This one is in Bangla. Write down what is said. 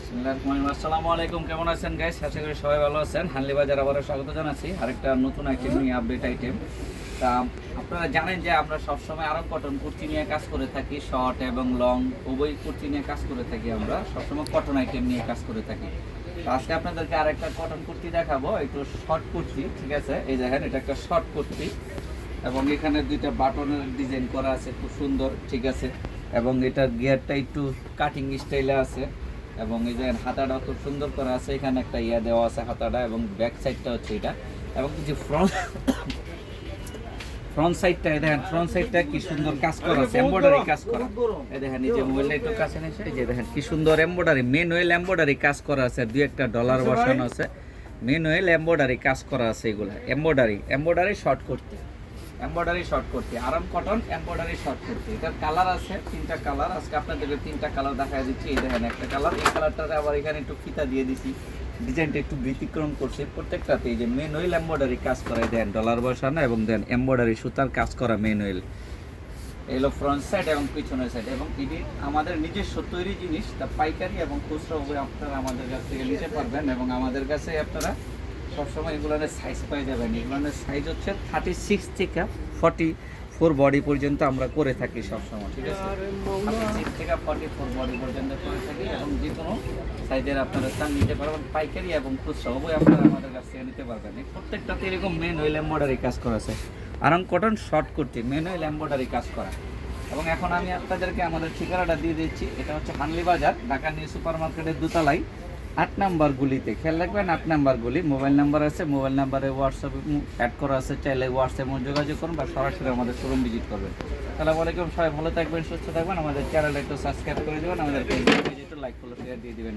আসসালামু আলাইকুম, কেমন আছেন গাইস? আশা করি সবাই ভালো আছেন। হানলি বাজার আবারও স্বাগত জানাচ্ছি আরেকটা নতুন আইটেম নিয়ে, আপডেট আইটেম। তা আপনারা জানেন যে আমরা সবসময় আরং কটন কুর্তি নিয়ে কাজ করে থাকি, শর্ট এবং লং উভয় কুর্তি নিয়ে কাজ করে থাকি। আমরা সবসময় কটন আইটেম নিয়ে কাজ করে থাকি। তো আজকে আপনাদেরকে আরেকটা কটন কুর্তি দেখাবো, একটু শর্ট কুর্তি। ঠিক আছে, এই দেখেন এটা একটা শর্ট কুর্তি এবং এখানে দুইটা বাটনের ডিজাইন করা আছে, খুব সুন্দর। ঠিক আছে, এবং এটার গিয়ারটা একটু কাটিং স্টাইলে আছে এবং এই যে হাতাটা খুব সুন্দর করা আছে। এখানে একটা ইয়া দেওয়া আছে হাতাটা, এবং ব্যাক সাইডটা হচ্ছে এটা, এবং কিছু ফ্রন্ট সাইডটা এই দেখেন, ফ্রন্ট সাইডটা কি সুন্দর কাজ করা আছে, এমব্রয়ডারি কাজ করা। এই দেখেন, এই যে মোবাইলটা একটু কাছে নিয়ে এই যে দেখেন কি সুন্দর এমব্রয়ডারি, ম্যানুয়াল এমব্রয়ডারি কাজ করা আছে। দুই একটা ডলার বসানো আছে, ম্যানুয়াল এমব্রয়ডারি কাজ করা আছে। এগুলো এমব্রয়ডারি শর্ট করতে, আরাম কটন এমব্রয়ডারি শর্ট করতে। এটার কালার আছে তিনটা কালার। আজকে আপনাদেরকে তিনটা কালার দেখাই দিচ্ছি। এই দেখেন একটা কালার, এই কালারটাতে আবার এখানে একটু ফিতা দিয়ে দিছি, ডিজাইনটা একটু ব্যতিক্রম করছে প্রত্যেকটাতে। এই যে ম্যানুয়াল এমব্রয়ডারি কাজ করা, দেন ডলার বসানো এবং দেন এমব্রয়ডারি সুতার কাজ করা ম্যানুয়াল। এলো ফ্রন্ট সাইড এবং পিছনের সাইড, এবং এটি আমাদের নিজস্ব তৈরি জিনিস। তা পাইকারি এবং খুচরা উভয় আপনারা আমাদের কাছ থেকে নিতে পারবেন, এবং আমাদের কাছে আপনারা সবসময় এগুলোর সাইজ পেয়ে যাবেন। এগুলোর সাইজ হচ্ছে 36 থেকে 44 বডি পর্যন্ত আমরা করে থাকি সবসময়। ঠিক আছে, 36 থেকে 44 বডি পর্যন্ত করে থাকি, এবং যে কোনো সাইজের আপনারা চান নিতে পারবেন। পাইকারি এবং খুচরা উভয় আপনারা আমাদের কাছ থেকে নিতে পারবেন। এই প্রত্যেকটাতে এরকম ম্যানুয়াল এমব্রয়ডারি কাজ করা আছে। আরাম কটন শর্ট করতে ম্যানুয়াল এমব্রয়ডারি কাজ করা। এবং এখন আমি আপনাদেরকে আমাদের ঠিকানাটা দিয়ে দিচ্ছি। এটা হচ্ছে হানলি বাজার, ঢাকা নিউ সুপার মার্কেটের দোতলায় 8 নাম্বার গুলিতে। খেয়াল রাখবেন, 8 নাম্বার গুলি। মোবাইল নাম্বার আছে, মোবাইল নাম্বারে হোয়াটসঅ্যাপ অ্যাড করা আছে, চাইলে হোয়াটসঅ্যাপে যোগাযোগ করুন বা সরাসরি আমাদের শোরুম ভিজিট করবেন। আসসালামু আলাইকুম, সবাই ভালো থাকবেন, সুস্থ থাকবেন। আমাদের চ্যানেলটা একটু সাবস্ক্রাইব করে দেবেন, আমাদের পেজটা একটু লাইক ফলো শেয়ার দিয়ে দেবেন।